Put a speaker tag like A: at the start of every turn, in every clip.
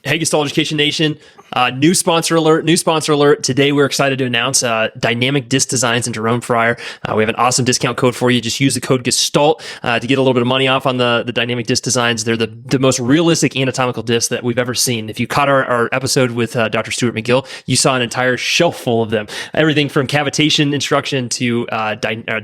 A: Hey, Gestalt Education Nation. New sponsor alert. Today, we're excited to announce Dynamic Disc Designs and Jerome Fryer. We have an awesome discount code for you. Just use the code Gestalt to get a little bit of money off on the Dynamic Disc Designs. They're the most realistic anatomical discs that we've ever seen. If you caught our episode with Dr. Stuart McGill, you saw an entire shelf full of them. Everything from cavitation instruction to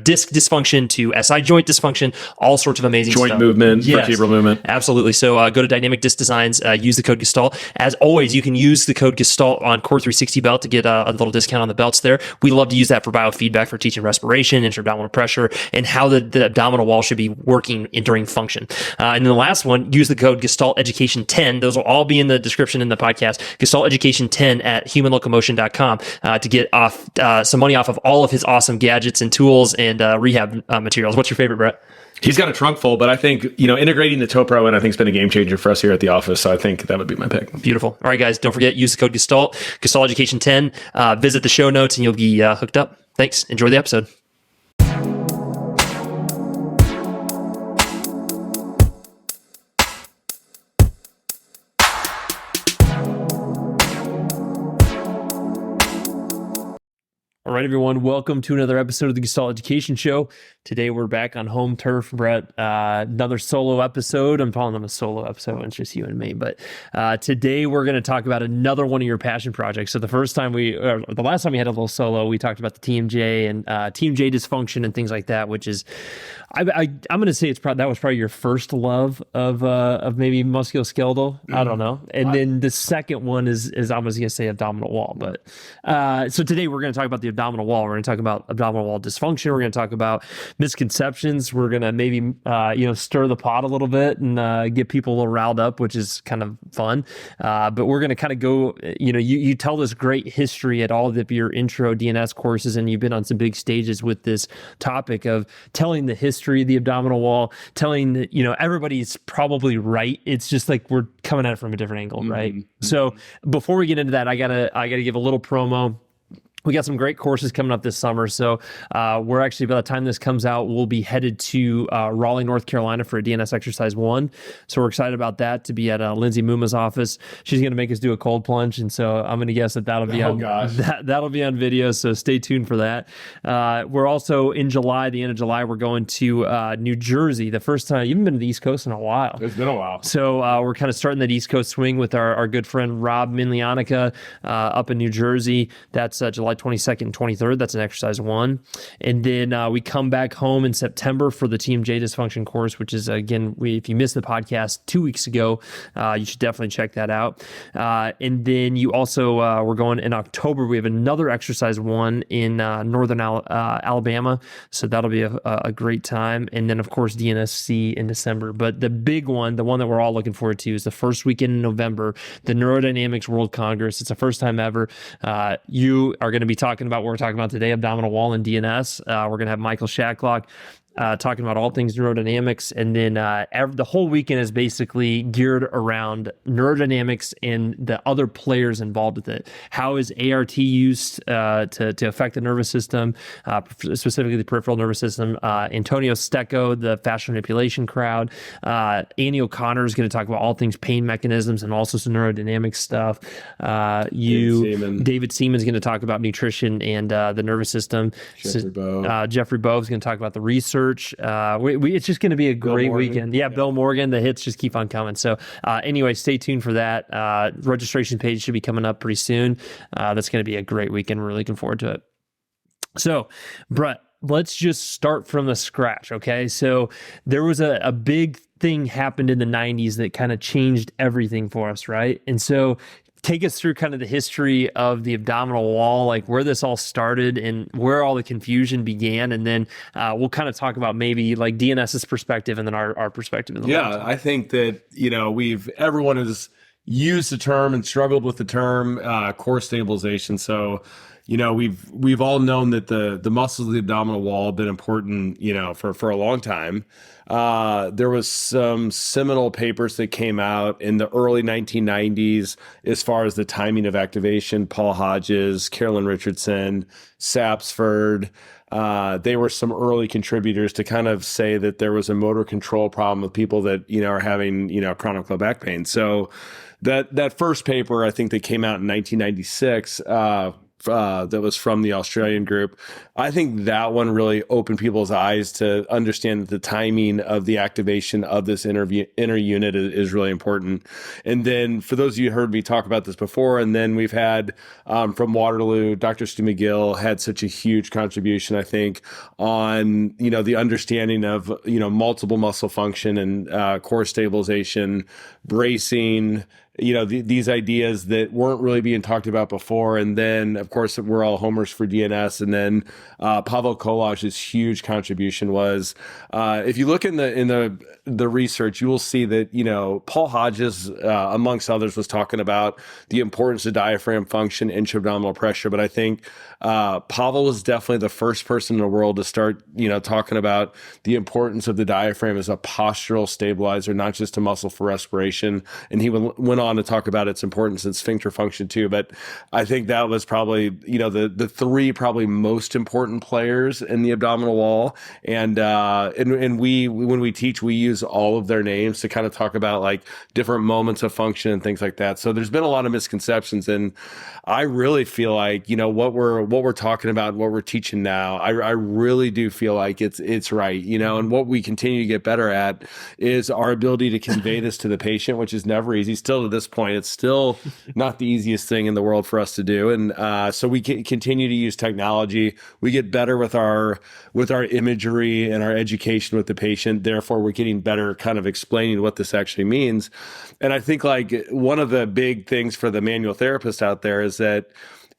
A: disc dysfunction to SI joint dysfunction, all sorts of amazing
B: joint
A: stuff.
B: movement,
A: Yes,
B: vertebral movement.
A: Absolutely. So go to Dynamic Disc Designs, use the code Gestalt. As always, you can use the code Gestalt on Core 360 belt to get a little discount on the belts there. We love to use that for biofeedback for teaching respiration, intra-abdominal pressure, and how the abdominal wall should be working during function. And then the last one, use the code Gestalt Education 10. Those will all be in the description in the podcast. Gestalt Education 10 at humanlocomotion.com to get off some money off of all of his awesome gadgets and tools and rehab materials. What's your favorite, Brett?
B: He's got a trunk full, but I think, integrating the Toe Pro in, I think, has been a game changer for us here at the office. So I think that would be my pick.
A: Beautiful. All right, guys, don't forget, use the code Gestalt Education 10. Visit the show notes and you'll be hooked up. Thanks. Enjoy the episode. All right, everyone. Welcome to another episode of the Gestalt Education Show. Today, we're back on home turf, Brett. Another solo episode. I'm calling them a solo episode. It's just you and me. But today, we're going to talk about another one of your passion projects. So the last time we had a little solo, we talked about the TMJ and TMJ dysfunction and things like that, which is, I'm going to say that was probably your first love of maybe musculoskeletal. I don't know. And then the second one is I was going to say abdominal wall. But so today, we're going to talk about the abdominal wall. We're going to talk about abdominal wall dysfunction. We're going to talk about misconceptions. We're going to maybe stir the pot a little bit and get people a little riled up, which is kind of fun. But we're going to kind of go. You tell this great history at all of your intro DNS courses, and you've been on some big stages with this topic of telling the history of the abdominal wall. Telling everybody's probably right. It's just like we're coming at it from a different angle, right? Mm-hmm. So before we get into that, I gotta give a little promo. We got some great courses coming up this summer. So we're actually, by the time this comes out, we'll be headed to Raleigh, North Carolina for a DNS Exercise 1. So we're excited about that, to be at Lindsay Muma's office. She's going to make us do a cold plunge. And so I'm going to guess that'll be that'll be on video. So stay tuned for that. We're also in July, the end of July, we're going to New Jersey. The first time, you haven't been to the East Coast in a while.
B: It's been a while.
A: So we're kind of starting that East Coast swing with our good friend Rob Minlianica up in New Jersey. That's July 22nd and 23rd. That's an exercise 1. And then we come back home in September for the TMJ dysfunction course, which is, again, if you missed the podcast 2 weeks ago, you should definitely check that out. And then you also, we're going in October. We have another exercise 1 in northern Alabama. So that'll be a great time. And then, of course, DNSC in December. But the big one, the one that we're all looking forward to, is the first weekend in November, the Neurodynamics World Congress. It's the first time ever. You are going to be talking about what we're talking about today, abdominal wall and DNS. We're going to have Michael Shacklock talking about all things neurodynamics. And then the whole weekend is basically geared around neurodynamics and the other players involved with it. How is ART used to affect the nervous system, specifically the peripheral nervous system? Antonio Stecco, the fascial manipulation crowd. Annie O'Connor is going to talk about all things pain mechanisms and also some neurodynamic stuff. David Seaman is going to talk about nutrition and the nervous system. Jeffrey Bowe is going to talk about the research. It's just going to be a great weekend. Yeah, Bill Morgan, the hits just keep on coming. So anyway, stay tuned for that. Registration page should be coming up pretty soon. That's going to be a great weekend. We're really looking forward to it. So, Brett, let's just start from the scratch, okay? So there was a big thing happened in the 90s that kind of changed everything for us, right? And so take us through kind of the history of the abdominal wall, like where this all started and where all the confusion began. And then we'll kind of talk about maybe like DNS's perspective and then our perspective. In the long
B: I think that, everyone has used the term and struggled with the term core stabilization. So, we've all known that the muscles of the abdominal wall have been important, for a long time. There was some seminal papers that came out in the early 1990s as far as the timing of activation. Paul Hodges, Carolyn Richardson, Sapsford, they were some early contributors to kind of say that there was a motor control problem with people that, are having, chronic low back pain. So that first paper, I think that came out in 1996, that was from the Australian group. I think that one really opened people's eyes to understand that the timing of the activation of this inner unit is really important. And then for those of you who heard me talk about this before, and then we've had from Waterloo, Dr. Stu McGill had such a huge contribution, I think, on, the understanding of, multiple muscle function and core stabilization, bracing, these ideas that weren't really being talked about before. And then, of course, we're all homers for DNS. And then Pavel Kolaj's huge contribution was, if you look in the research, you will see that, Paul Hodges, amongst others, was talking about the importance of diaphragm function, intra-abdominal pressure. But I think Pavel was definitely the first person in the world to start, talking about the importance of the diaphragm as a postural stabilizer, not just a muscle for respiration. And he went on to talk about its importance in sphincter function too. But I think that was probably, the three probably most important players in the abdominal wall. And we, when we teach, we use all of their names to kind of talk about like different moments of function and things like that. So there's been a lot of misconceptions, and I really feel like, what we're talking about, what we're teaching now, I really do feel like it's right, and what we continue to get better at is our ability to convey this to the patient, which is never easy. Still to this point, it's still not the easiest thing in the world for us to do. And so we continue to use technology. We get better with our imagery and our education with the patient. Therefore, we're getting better kind of explaining what this actually means. And I think like one of the big things for the manual therapist out there is that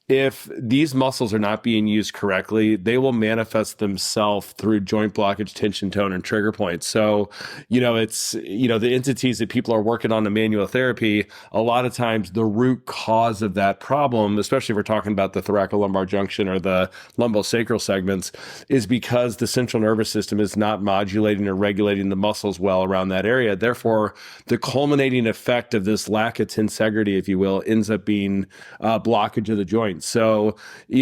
B: if these muscles are not being used correctly, they will manifest themselves through joint blockage, tension, tone, and trigger points. So, it's, the entities that people are working on in manual therapy, a lot of times the root cause of that problem, especially if we're talking about the thoracolumbar junction or the lumbosacral segments, is because the central nervous system is not modulating or regulating the muscles well around that area. Therefore, the culminating effect of this lack of tensegrity, if you will, ends up being blockage of the joint. So,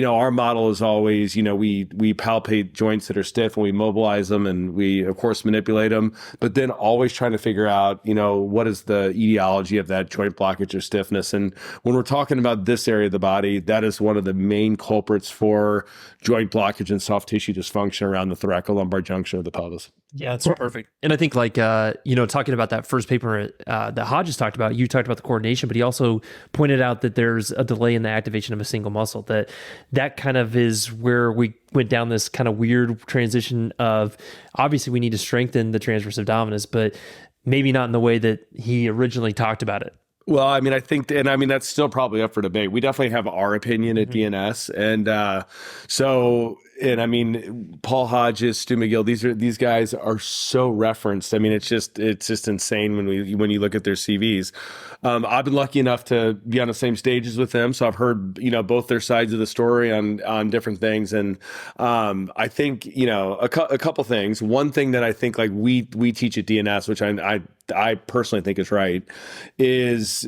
B: our model is always, we palpate joints that are stiff and we mobilize them and we, of course, manipulate them, but then always trying to figure out, what is the etiology of that joint blockage or stiffness. And when we're talking about this area of the body, that is one of the main culprits for joint blockage and soft tissue dysfunction around the thoracolumbar junction of the pelvis.
A: Yeah, that's perfect. And I think like, talking about that first paper that Hodges talked about, you talked about the coordination, but he also pointed out that there's a delay in the activation of a single muscle, that kind of is where we went down this kind of weird transition of, obviously we need to strengthen the transverse abdominis, but maybe not in the way that he originally talked about it.
B: Well, I mean, I think, that's still probably up for debate. We definitely have our opinion at DNS. And Paul Hodges, Stu McGill, these guys are so referenced. I mean, it's just insane when you look at their CVs. I've been lucky enough to be on the same stages with them. So I've heard, both their sides of the story on different things. And I think, a couple things. One thing that I think like we teach at DNS, which I personally think is right, is,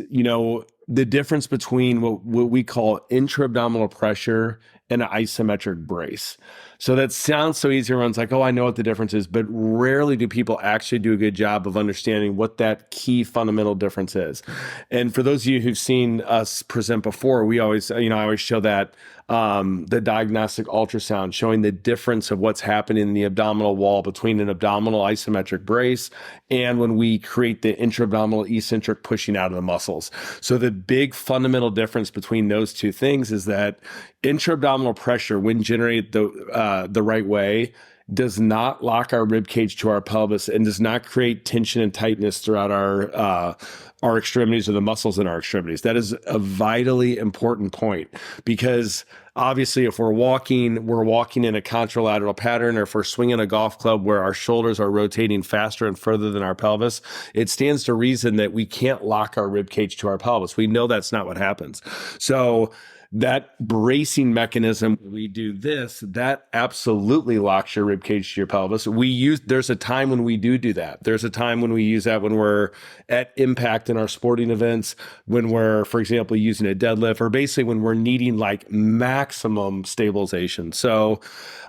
B: the difference between what we call intra-abdominal pressure and an isometric brace. So that sounds so easy. Everyone's like, oh, I know what the difference is, but rarely do people actually do a good job of understanding what that key fundamental difference is. And for those of you who've seen us present before, we always, I always show that the diagnostic ultrasound showing the difference of what's happening in the abdominal wall between an abdominal isometric brace and when we create the intra-abdominal eccentric pushing out of the muscles. So the big fundamental difference between those two things is that intra-abdominal pressure, when generated the right way, does not lock our rib cage to our pelvis and does not create tension and tightness throughout our extremities or the muscles in our extremities. That is a vitally important point, because obviously if we're walking in a contralateral pattern, or if we're swinging a golf club where our shoulders are rotating faster and further than our pelvis, it stands to reason that we can't lock our rib cage to our pelvis. We know that's not what happens. So that bracing mechanism, we do this, that absolutely locks your rib cage to your pelvis. There's a time when we do that. There's a time when we use that when we're at impact in our sporting events, when we're, for example, using a deadlift, or basically when we're needing like maximum stabilization. So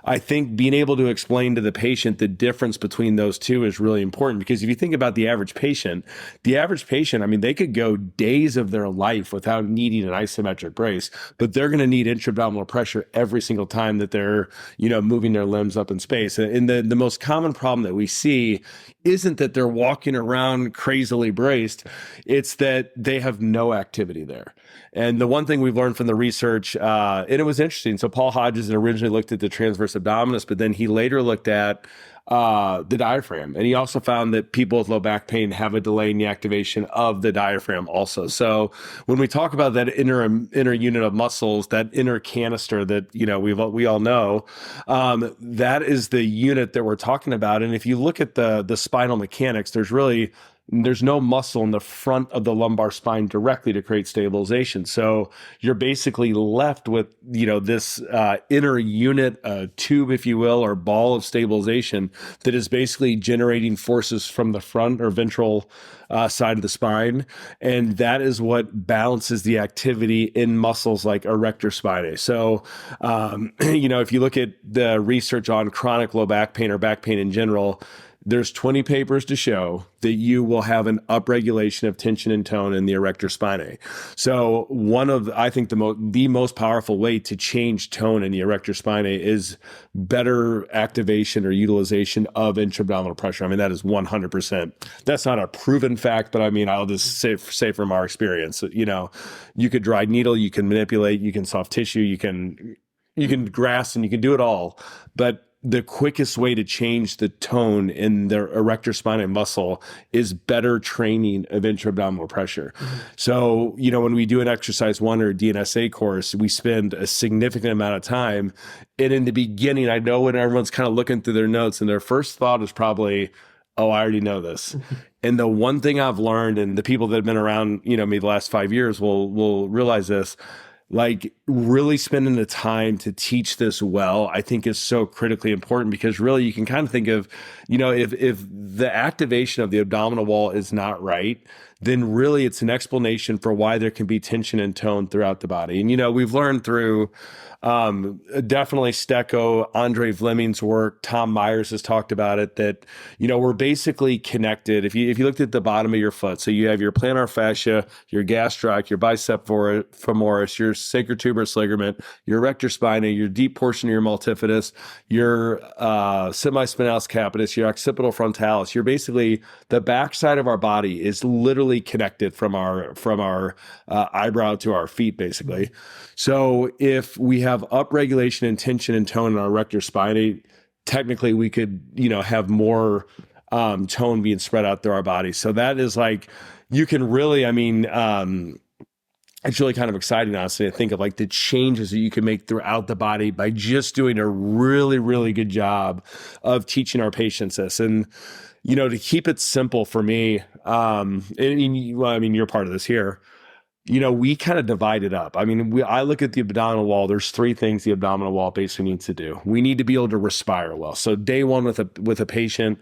B: I think being able to explain to the patient the difference between those two is really important, because if you think about the average patient, I mean, they could go days of their life without needing an isometric brace, but they're going to need intra-abdominal pressure every single time that they're, moving their limbs up in space. And the most common problem that we see isn't that they're walking around crazily braced. It's that they have no activity there. And the one thing we've learned from the research, and it was interesting. So Paul Hodges originally looked at the transverse abdominis, but then he later looked at the diaphragm. And he also found that people with low back pain have a delay in the activation of the diaphragm also. So when we talk about that inner unit of muscles, that inner canister that, we all know, that is the unit that we're talking about. And if you look at the spinal mechanics, there's no muscle in the front of the lumbar spine directly to create stabilization. So you're basically left with, this inner unit, tube, if you will, or ball of stabilization that is basically generating forces from the front or ventral side of the spine. And that is what balances the activity in muscles like erector spinae. So, if you look at the research on chronic low back pain or back pain in general, there's 20 papers to show that you will have an upregulation of tension and tone in the erector spinae. So I think the most powerful way to change tone in the erector spinae is better activation or utilization of intra-abdominal pressure. I mean, that is 100%. That's not a proven fact, but I mean, I'll just say from our experience, you could dry needle, you can manipulate, you can soft tissue, you can grasp, and you can do it all. But the quickest way to change the tone in the erector spinae muscle is better training of intra-abdominal pressure. Mm-hmm. So, when we do an exercise 1 or a DNSA course, we spend a significant amount of time. And in the beginning, I know when everyone's kind of looking through their notes and their first thought is probably, oh, I already know this. And the one thing I've learned, and the people that have been around, me the last 5 years will realize this, like really spending the time to teach this well, I think is so critically important, because really you can kind of think of, if the activation of the abdominal wall is not right, then really it's an explanation for why there can be tension and tone throughout the body. And, we've learned through definitely Stecco, Andre Vleming's work, Tom Myers has talked about it, that, we're basically connected. If you looked at the bottom of your foot, so you have your plantar fascia, your gastroc, your bicep femoris, your sacrotuberous ligament, your erector spinae, your deep portion of your multifidus, your semispinalis capitis, your occipital frontalis. You're basically, the backside of our body is literally connected from our eyebrow to our feet, basically. So if we have upregulation and tension and tone in our erector spinae, technically we could, have more tone being spread out through our body. So that is like, you can really, it's really kind of exciting, honestly, to think of like the changes that you can make throughout the body by just doing a really, really good job of teaching our patients this. And, to keep it simple for me, you're part of this here. We kind of divide it up. I look at the abdominal wall. There's 3 things the abdominal wall basically needs to do. We need to be able to respire well. So day 1 with a patient,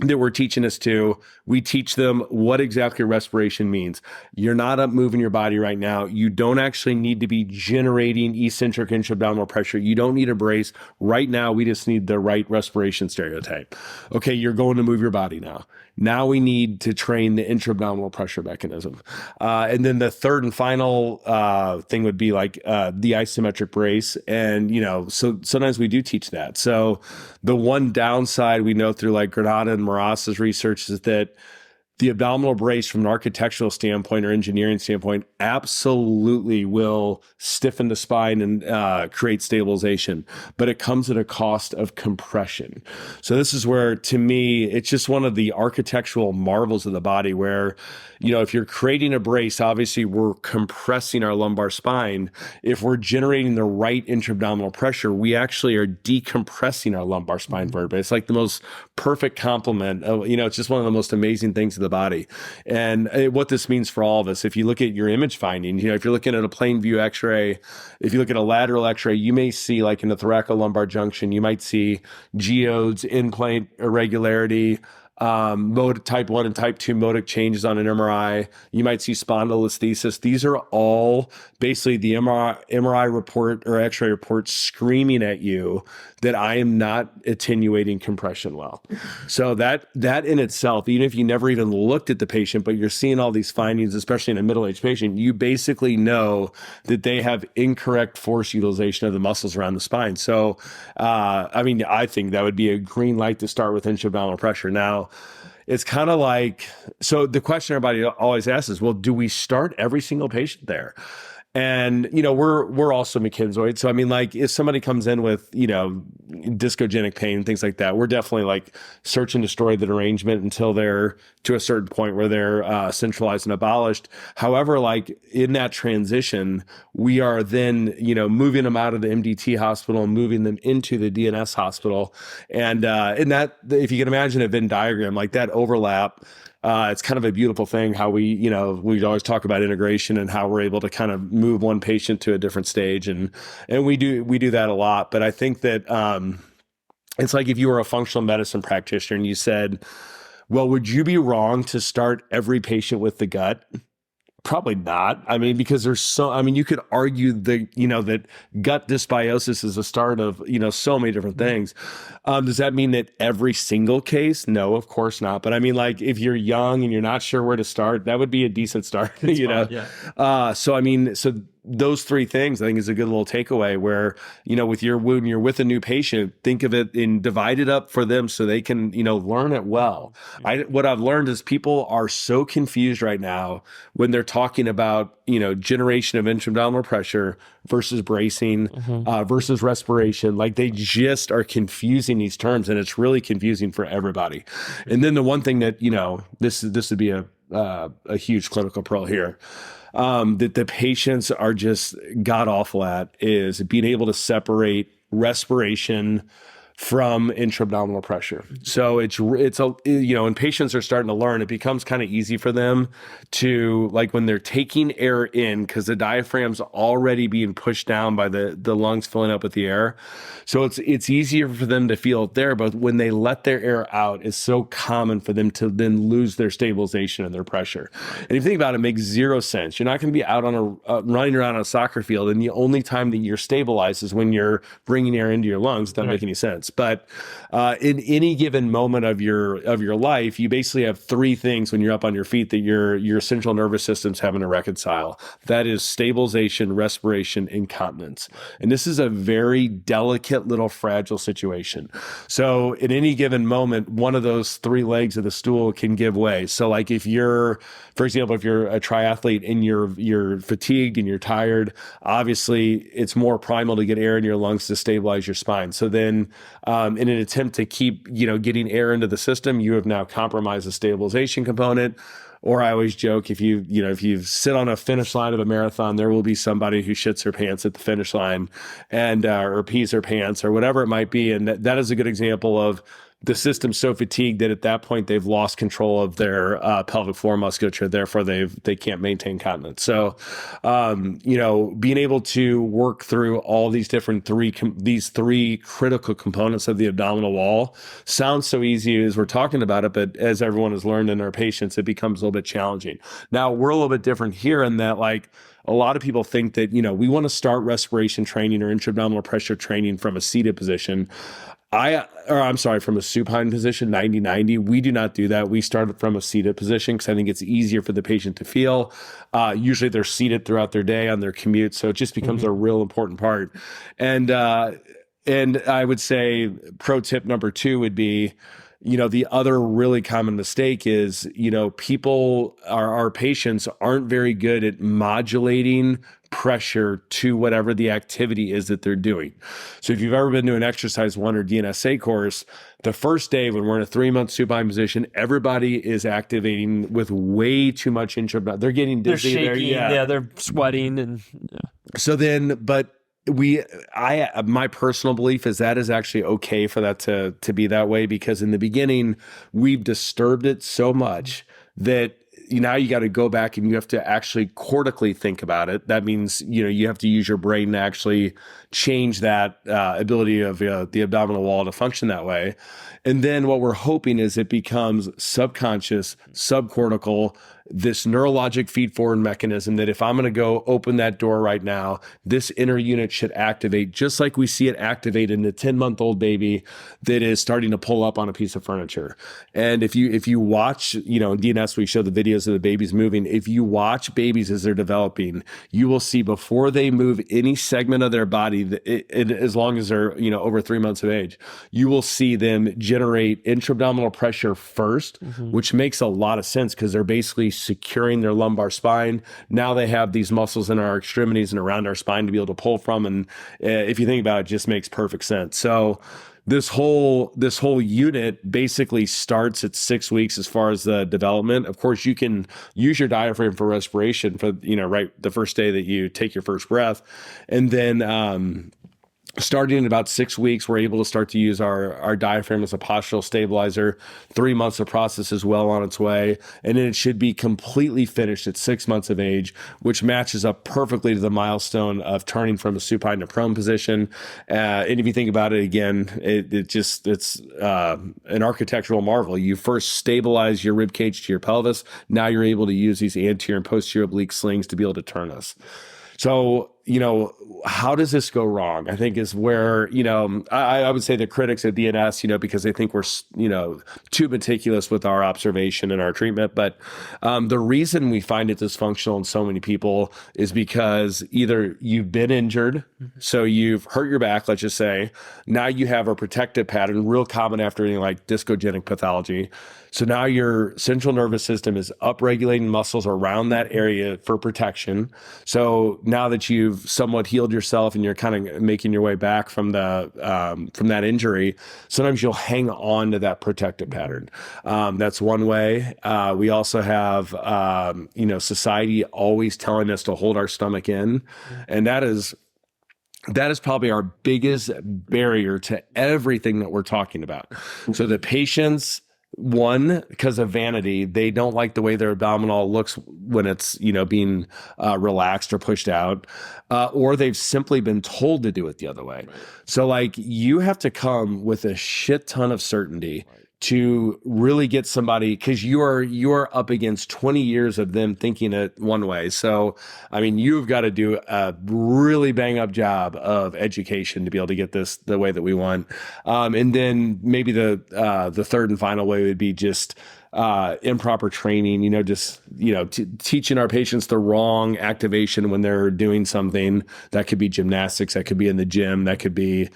B: that we're teaching this to, we teach them what exactly respiration means. You're not up moving your body right now. You don't actually need to be generating eccentric intra-abdominal pressure. You don't need a brace. Right now, we just need the right respiration stereotype. Okay, you're going to move your body now. Now we need to train the intra-abdominal pressure mechanism. And then the third and final thing would be like the isometric brace. And, so sometimes we do teach that. So the one downside we know through like Granada and Maras's research is that the abdominal brace from an architectural standpoint or engineering standpoint absolutely will stiffen the spine and create stabilization, but it comes at a cost of compression. So this is where, to me, it's just one of the architectural marvels of the body where, if you're creating a brace, obviously we're compressing our lumbar spine. If we're generating the right intra-abdominal pressure, we actually are decompressing our lumbar spine vertebrae. It's like the most perfect complement of, it's just one of the most amazing things of the the body. And what this means for all of us, if you look at your image finding, if you're looking at a plain view x-ray, if you look at a lateral x-ray, you may see, like in the thoracolumbar junction, you might see geodes, in-plane irregularity, type 1 and type 2 modic changes on an MRI. You might see spondylolisthesis. These are all basically the MRI report or x-ray report screaming at you that I am not attenuating compression well. So that in itself, even if you never even looked at the patient, but you're seeing all these findings, especially in a middle-aged patient, you basically know that they have incorrect force utilization of the muscles around the spine. So, I think that would be a green light to start with intra-abdominal pressure. Now, it's kind of like, so the question everybody always asks is, well, do we start every single patient there? And, we're also McKinzoid. So, if somebody comes in with, discogenic pain and things like that, we're definitely like search and destroy the derangement until they're to a certain point where they're centralized and abolished. However, like in that transition, we are then, moving them out of the MDT hospital and moving them into the DNS hospital. And in that, if you can imagine a Venn diagram, like that overlap, it's kind of a beautiful thing how we always talk about integration and how we're able to kind of move one patient to a different stage. And we do that a lot. But I think that it's like if you were a functional medicine practitioner and you said, well, would you be wrong to start every patient with the gut? Probably not. Because there's you could argue that gut dysbiosis is the start of, so many different things. Does that mean that every single case? No, of course not. But if you're young and you're not sure where to start, that would be a decent start, Yeah. So those three things I think is a good little takeaway where, when you're with a new patient, think of it and divide it up for them so they can, learn it well. What I've learned is people are so confused right now when they're talking about, generation of intra-abdominal pressure versus bracing, versus respiration. Like they just are confusing these terms and it's really confusing for everybody. And then the one thing that, this would be a huge clinical pearl here, that the patients are just god awful at is being able to separate respiration from intra-abdominal pressure. So when patients are starting to learn, it becomes kind of easy for them to, like when they're taking air in, because the diaphragm's already being pushed down by the lungs filling up with the air. So it's easier for them to feel it there, but when they let their air out, it's so common for them to then lose their stabilization and their pressure. And if you think about it, it makes zero sense. You're not going to be out on running around on a soccer field, and the only time that you're stabilized is when you're bringing air into your lungs. It doesn't make any sense. But in any given moment of your life, you basically have three things when you're up on your feet that your central nervous system's having to reconcile. That is stabilization, respiration, incontinence. And this is a very delicate little fragile situation. So at any given moment, one of those three legs of the stool can give way. So like for example, if you're a triathlete and you're fatigued and you're tired, obviously it's more primal to get air in your lungs to stabilize your spine. So then in an attempt to keep, getting air into the system, you have now compromised the stabilization component. Or I always joke, if you sit on a finish line of a marathon, there will be somebody who shits her pants at the finish line and or pees her pants or whatever it might be. And that is a good example of the system's so fatigued that at that point they've lost control of their pelvic floor musculature. Therefore, they can't maintain continence. So, being able to work through all these different these three critical components of the abdominal wall sounds so easy as we're talking about it, but as everyone has learned in our patients, it becomes a little bit challenging. Now, we're a little bit different here in that, like, a lot of people think that, we want to start respiration training or intra-abdominal pressure training from a seated position. From a supine position, 90-90. We do not do that. We start from a seated position because I think it's easier for the patient to feel. Usually they're seated throughout their day on their commute. So it just becomes a real important part. And I would say pro tip number 2 would be, the other really common mistake is, our patients aren't very good at modulating pressure to whatever the activity is that they're doing. So if you've ever been to an exercise 1 or DNSA course, the first day when we're in a 3-month supine position, everybody is activating with way too much intra-abdominal. They're getting dizzy.
A: They're shaking. They're sweating. And
B: so then, but my personal belief is that is actually okay for that to be that way, because in the beginning we've disturbed it so much that now you got to go back and you have to actually cortically think about it. That means, you have to use your brain to actually change that ability of the abdominal wall to function that way. And then what we're hoping is it becomes subconscious, subcortical, this neurologic feed-forward mechanism that if I'm going to go open that door right now, this inner unit should activate just like we see it activate in the 10-month-old baby that is starting to pull up on a piece of furniture. And if you watch, in DNS, we show the videos of the babies moving. If you watch babies as they're developing, you will see before they move any segment of their body, as long as they're, over 3 months of age, you will see them generate intra-abdominal pressure first, which makes a lot of sense because they're basically securing their lumbar spine. Now they have these muscles in our extremities and around our spine to be able to pull from. And if you think about it, it just makes perfect sense. So this whole unit basically starts at 6 weeks as far as the development. Of course, you can use your diaphragm for respiration for, right the first day that you take your first breath. And then, starting in about 6 weeks, we're able to start to use our diaphragm as a postural stabilizer. 3 months of process is well on its way. And then it should be completely finished at 6 months of age, which matches up perfectly to the milestone of turning from a supine to prone position. And if you think about it again, it's an architectural marvel. You first stabilize your rib cage to your pelvis. Now you're able to use these anterior and posterior oblique slings to be able to turn us. So, how does this go wrong? I think is where, I would say the critics at DNS, because they think we're, too meticulous with our observation and our treatment. But the reason we find it dysfunctional in so many people is because either you've been injured, so you've hurt your back, let's just say, now you have a protective pattern, real common after anything like discogenic pathology. So now your central nervous system is upregulating muscles around that area for protection. So now that you've somewhat healed yourself and you're kind of making your way back from that injury, sometimes you'll hang on to that protective pattern. That's one way. We also have, society always telling us to hold our stomach in, and that is probably our biggest barrier to everything that we're talking about. So the patients, one, because of vanity, they don't like the way their abdominal looks when it's, being relaxed or pushed out, or they've simply been told to do it the other way. Right. So you have to come with a shit ton of certainty to really get somebody, because you are up against 20 years of them thinking it one way. So, you've got to do a really bang up job of education to be able to get this the way that we want. And then maybe the third and final way would be just improper training, teaching our patients the wrong activation when they're doing something. That could be gymnastics, that could be in the gym, that could be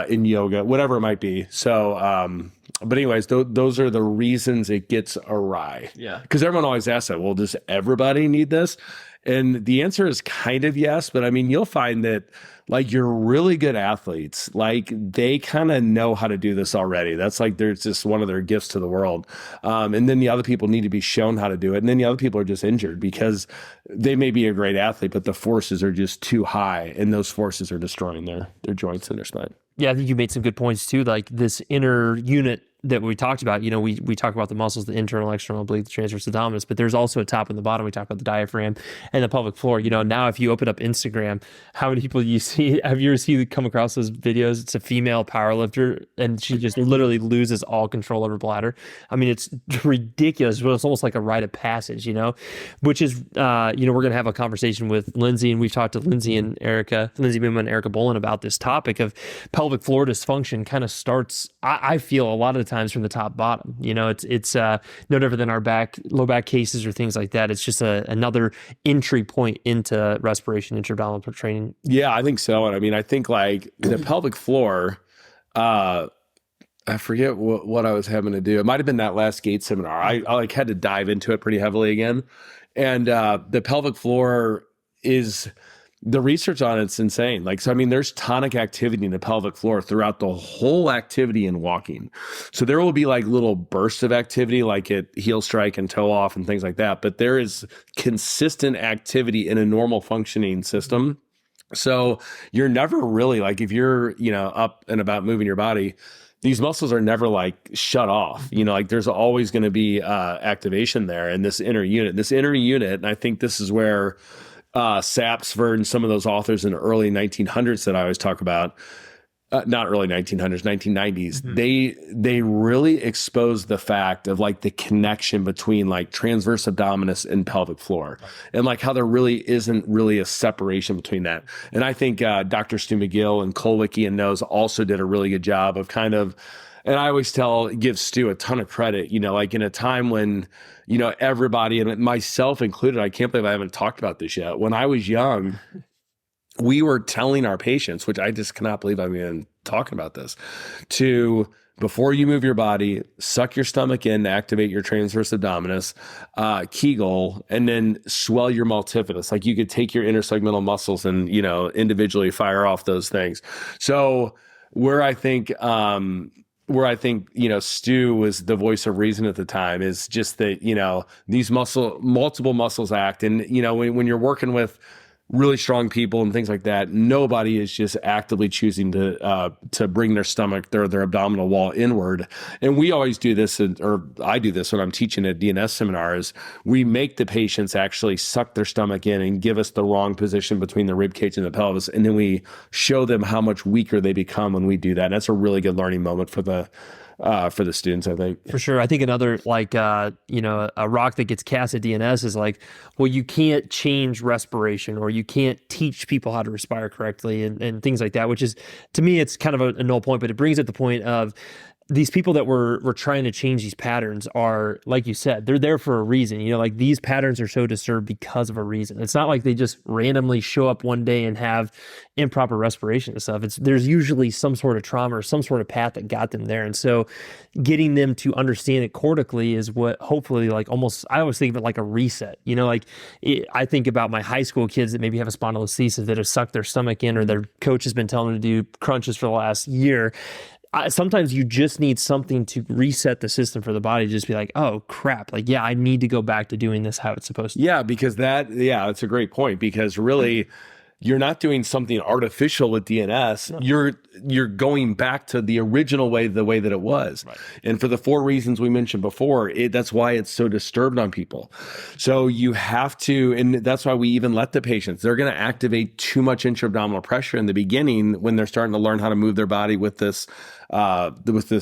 B: in yoga, whatever it might be. So, but anyways, those are the reasons it gets awry. Yeah. Because everyone always asks that, well, does everybody need this? And the answer is kind of yes, but you'll find that your really good athletes, they kind of know how to do this already. That's there's just one of their gifts to the world. And then the other people need to be shown how to do it. And then the other people are just injured because they may be a great athlete, but the forces are just too high, and those forces are destroying their joints and their spine.
A: Yeah, I think you made some good points too. This inner unit that we talked about, we talk about the muscles, the internal, external oblique, the transverse abdominis, but there's also a top and the bottom. We talk about the diaphragm and the pelvic floor. Now if you open up Instagram, how many people you see, have you ever come across those videos? It's a female powerlifter and she just literally loses all control of her bladder. It's ridiculous, but it's almost like a rite of passage, which is, we're going to have a conversation with Lindsay, and we've talked to Lindsay Bima and Erica Bolin about this topic of pelvic floor dysfunction. Kind of starts, I feel a lot of the times from the top bottom. It's no different than our low back cases or things like that. It's just another entry point into respiration, intra-abdominal training. Yeah,
B: I think so. And I think the pelvic floor, I forget what I was having to do. It might've been that last gait seminar. I had to dive into it pretty heavily again. And the pelvic floor is, the research on it's insane. There's tonic activity in the pelvic floor throughout the whole activity in walking. So there will be little bursts of activity, at heel strike and toe off and things like that. But there is consistent activity in a normal functioning system. So you're never really if you're, up and about moving your body, these muscles are never like shut off, like there's always going to be activation there in this inner unit. And I think this is where Sapsford and some of those authors in the early 1900s that I always talk about, not early 1900s, 1990s, they really exposed the fact of like the connection between like transverse abdominis and pelvic floor, and like how there really isn't really a separation between that. And I think Dr. Stu McGill and Kolwicki and Nose also did a really good job of kind of, and I always give Stu a ton of credit, like in a time when, everybody, and myself included, I can't believe I haven't talked about this yet. When I was young, we were telling our patients, which I just cannot believe I'm even talking about this, to, before you move your body, suck your stomach in to activate your transverse abdominis, Kegel, and then swell your multifidus. Like you could take your intersegmental muscles and, individually fire off those things. So where I think, Stu was the voice of reason at the time is just that, these multiple muscles act. And, when you're working with really strong people and things like that, nobody is just actively choosing to bring their stomach, their abdominal wall inward. And we always do this, or I do this when I'm teaching at DNS seminars. We make the patients actually suck their stomach in and give us the wrong position between the rib cage and the pelvis, and then we show them how much weaker they become when we do that. And that's a really good learning moment for the students, I think.
A: For sure. I think another a rock that gets cast at DNS is like, well, you can't change respiration, or you can't teach people how to respire correctly and things like that, which is, to me, it's kind of a null point, but it brings up the point of these people that we're trying to change these patterns are, like you said, they're there for a reason. Like these patterns are so disturbed because of a reason. It's not like they just randomly show up one day and have improper respiration and stuff. There's usually some sort of trauma or some sort of path that got them there. And so getting them to understand it cortically is what hopefully, like, almost, I always think of it like a reset. I think about my high school kids that maybe have a spondylolisthesis that have sucked their stomach in, or their coach has been telling them to do crunches for the last year. Sometimes you just need something to reset the system for the body to just be like, oh crap, like, yeah, I need to go back to doing this how it's supposed to.
B: Yeah, because that's a great point, because really you're not doing something artificial with DNS. No. You're going back to the original way, the way that it was. Right. And for the 4 reasons we mentioned before, that's why it's so disturbed on people. So you have to, and that's why we even let the patients, they're going to activate too much intra-abdominal pressure in the beginning when they're starting to learn how to move their body with this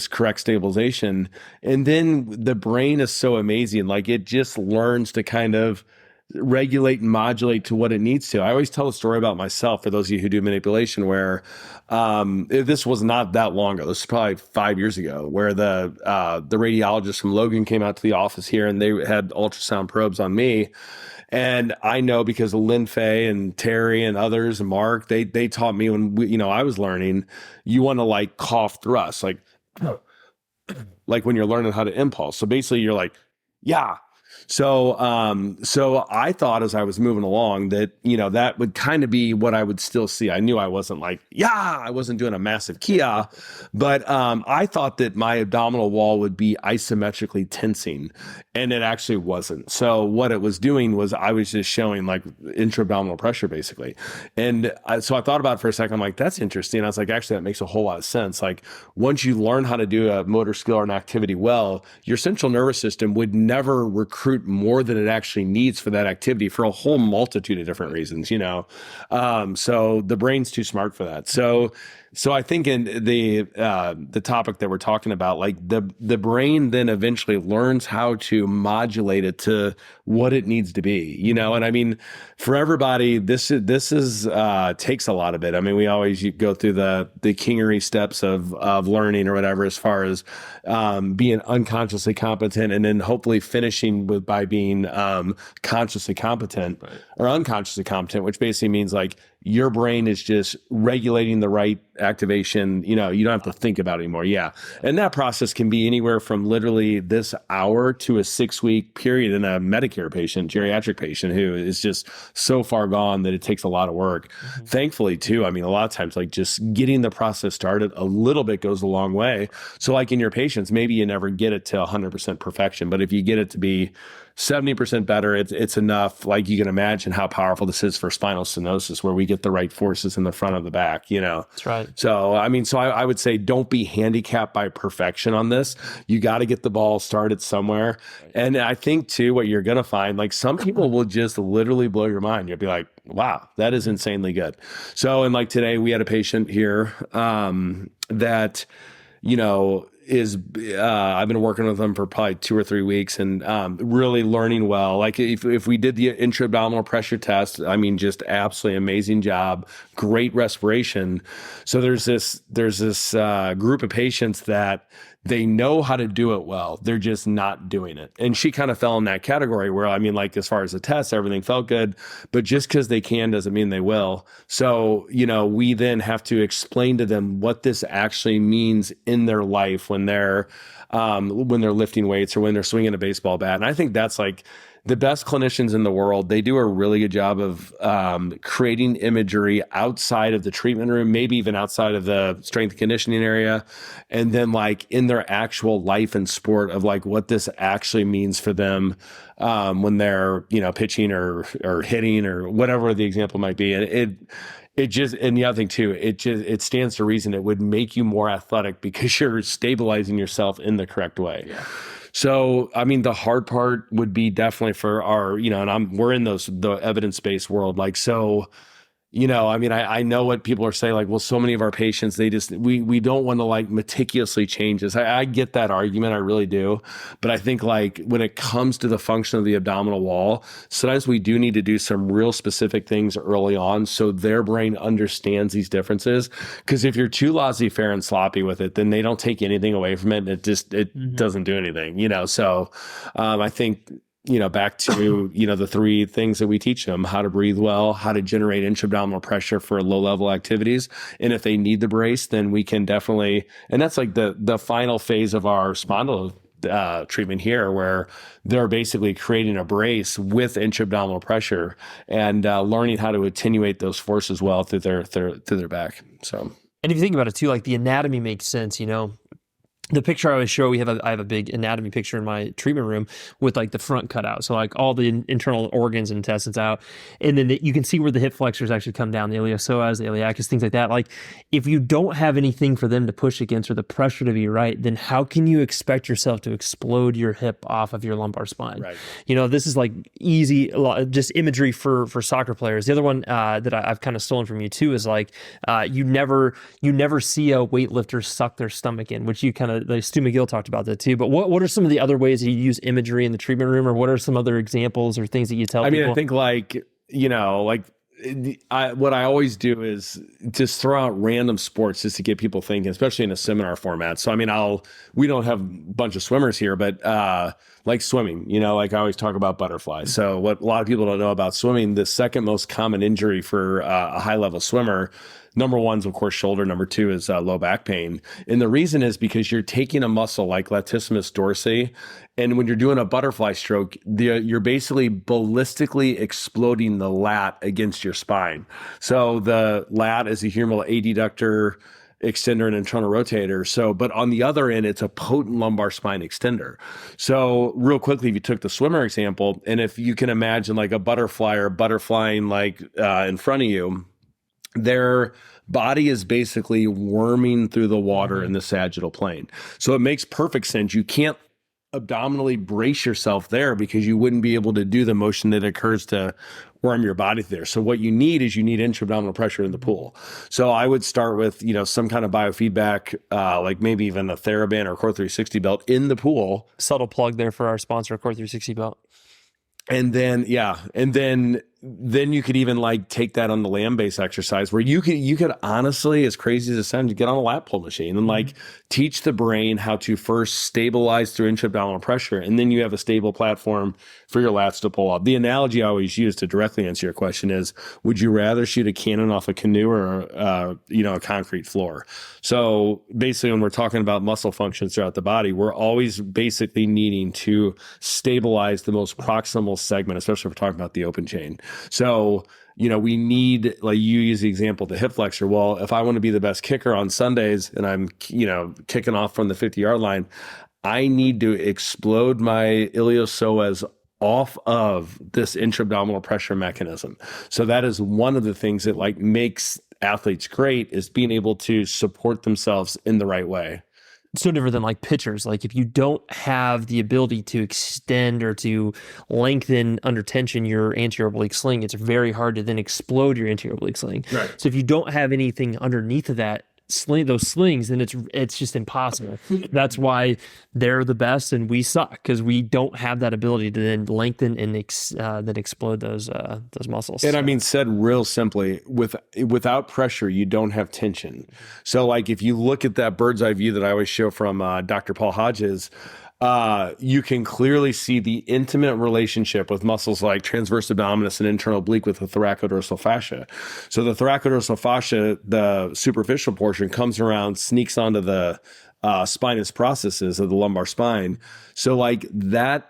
B: correct stabilization. And then the brain is so amazing. Like it just learns to kind of regulate and modulate to what it needs to. I always tell a story about myself, for those of you who do manipulation, where this was not that long ago. This is probably 5 years ago, where the radiologist from Logan came out to the office here, and they had ultrasound probes on me. And I know, because of Lynn Fay and Terry and others and Mark, they taught me when I was learning, you want to like cough thrust, like when you're learning how to impulse. So basically you're like, yeah. So I thought as I was moving along that, that would kind of be what I would still see. I knew I wasn't like, I wasn't doing a massive Kia, but I thought that my abdominal wall would be isometrically tensing, and it actually wasn't. So what it was doing was I was just showing like intra-abdominal pressure basically. And so I thought about it for a second. I'm like, that's interesting. I was like, actually, that makes a whole lot of sense. Like once you learn how to do a motor skill or an activity well, your central nervous system would never recruit more than it actually needs for that activity, for a whole multitude of different reasons, so the brain's too smart for that. So I think in the topic that we're talking about, like the brain then eventually learns how to modulate it to what it needs to be, and I mean, for everybody, this is takes a lot of it. I mean, we always go through the kingery steps of learning or whatever, as far as being unconsciously competent, and then hopefully finishing by being consciously competent, right, or unconsciously competent, which basically means like your brain is just regulating the right activation. You don't have to think about it anymore. Yeah. And that process can be anywhere from literally this hour to a 6-week period in a Medicare patient, geriatric patient, who is just so far gone that it takes a lot of work. Mm-hmm. Thankfully too, I mean, a lot of times, like just getting the process started a little bit goes a long way. So like in your patients, maybe you never get it to 100% perfection, but if you get it to be 70% better. It's enough. Like you can imagine how powerful this is for spinal stenosis, where we get the right forces in the front of the back,
A: That's right.
B: So, I mean, I would say don't be handicapped by perfection on this. You got to get the ball started somewhere. Right. And I think too, what you're going to find, like some people will just literally blow your mind. You'll be like, wow, that is insanely good. So, and like today we had a patient here, that, is I've been working with them for probably 2 or 3 weeks and really learning well. Like if we did the intra-abdominal pressure test, I mean, just absolutely amazing job, great respiration. So there's this group of patients that they know how to do it well. They're just not doing it. And she kind of fell in that category where, I mean, like as far as the test, everything felt good, but just because they can doesn't mean they will. So, we then have to explain to them what this actually means in their life when they're lifting weights or when they're swinging a baseball bat. And I think that's like the best clinicians in the world. They do a really good job of creating imagery outside of the treatment room, maybe even outside of the strength and conditioning area. And then like in their actual life and sport of like what this actually means for them when they're, pitching or hitting or whatever the example might be. And it just, and the other thing too, it stands to reason it would make you more athletic because you're stabilizing yourself in the correct way. Yeah. So, I mean, the hard part would be definitely for our, and we're in the evidence-based world. Like, so, I mean, I know what people are saying, like, well, so many of our patients, we don't want to like meticulously change this. I get that argument. I really do. But I think like when it comes to the function of the abdominal wall, sometimes we do need to do some real specific things early on so their brain understands these differences. Because if you're too laissez-faire and sloppy with it, then they don't take anything away from it. And it doesn't do anything, So I think, back to, the 3 things that we teach them: how to breathe well, how to generate intra-abdominal pressure for low-level activities. And if they need the brace, then we can definitely, and that's like the final phase of our spondyle treatment here, where they're basically creating a brace with intra-abdominal pressure and learning how to attenuate those forces well through their back. So,
A: and if you think about it too, like the anatomy makes sense, The picture I always show, I have a big anatomy picture in my treatment room with like the front cut out. So like all the internal organs and intestines out. And then you can see where the hip flexors actually come down, the iliopsoas, the iliacus, things like that. Like if you don't have anything for them to push against or the pressure to be right, then how can you expect yourself to explode your hip off of your lumbar spine?
B: Right.
A: This is like easy, just imagery for soccer players. The other one that I've kind of stolen from you too is like you never see a weightlifter suck their stomach in, which you kind of, like Stu McGill talked about that too. But what are some of the other ways that you use imagery in the treatment room, or what are some other examples or things that you tell people?
B: I think what I always do is just throw out random sports just to get people thinking, especially in a seminar format. So, I mean, we don't have a bunch of swimmers here, but like swimming, like I always talk about butterflies. So what a lot of people don't know about swimming, the second most common injury for a high level swimmer, number 1 is, of course, shoulder. Number 2 is low back pain. And the reason is because you're taking a muscle like latissimus dorsi, and when you're doing a butterfly stroke, you're basically ballistically exploding the lat against your spine. So the lat is a humeral adductor extender and internal rotator. So, but on the other end, it's a potent lumbar spine extender. So real quickly, if you took the swimmer example, and if you can imagine like a butterfly or butterflying like in front of you, their body is basically worming through the water in the sagittal plane. So it makes perfect sense. You can't abdominally brace yourself there because you wouldn't be able to do the motion that occurs to worm your body there. So what you need is intra-abdominal pressure in the pool. So I would start with, some kind of biofeedback, like maybe even a TheraBand or Core 360 belt in the pool.
A: Subtle plug there for our sponsor, Core 360 belt.
B: And then, then you could even like take that on the land-based exercise where you could honestly, as crazy as it sounds, get on a lat pull machine and like teach the brain how to first stabilize through intra-abdominal pressure. And then you have a stable platform for your lats to pull up. The analogy I always use to directly answer your question is, would you rather shoot a cannon off a canoe or, a concrete floor? So basically when we're talking about muscle functions throughout the body, we're always basically needing to stabilize the most proximal segment, especially if we're talking about the open chain. So, we need, like you use the example, the hip flexor. Well, if I want to be the best kicker on Sundays and I'm, kicking off from the 50-yard line, I need to explode my iliopsoas off of this intra-abdominal pressure mechanism. So that is one of the things that like makes athletes great, is being able to support themselves in the right way.
A: So different than like pitchers. Like if you don't have the ability to extend or to lengthen under tension your anterior oblique sling, it's very hard to then explode your anterior oblique sling.
B: Right.
A: So if you don't have anything underneath of that those slings, then it's just impossible. That's why they're the best and we suck, because we don't have that ability to then lengthen and then explode those muscles.
B: And I mean, said real simply, without pressure, you don't have tension. So like if you look at that bird's eye view that I always show from Dr. Paul Hodges, you can clearly see the intimate relationship with muscles like transverse abdominis and internal oblique with the thoracodorsal fascia. So the thoracodorsal fascia, the superficial portion, comes around, sneaks onto the spinous processes of the lumbar spine. So like that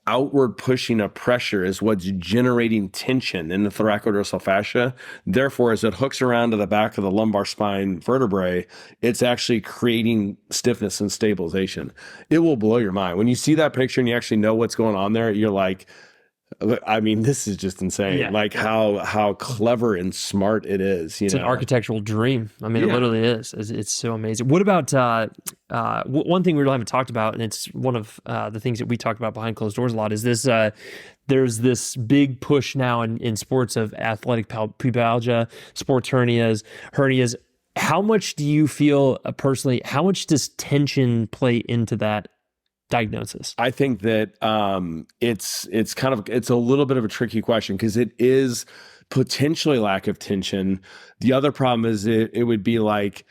B: outward pushing of pressure is what's generating tension in the thoracodorsal fascia. Therefore, as it hooks around to the back of the lumbar spine vertebrae, it's actually creating stiffness and stabilization. It will blow your mind. When you see that picture and you actually know what's going on there, you're like, I mean, this is just insane.
A: Yeah.
B: Like how clever and smart it is.
A: It's an architectural dream. I mean, It literally is. It's so amazing. What about one thing we really haven't talked about, and it's one of the things that we talk about behind closed doors a lot, is this. There's this big push now in sports of athletic pubalgia, sports hernias. How much do you feel personally? How much does tension play into that diagnosis?
B: I think that it's a little bit of a tricky question, because it is potentially lack of tension. The other problem is it would be like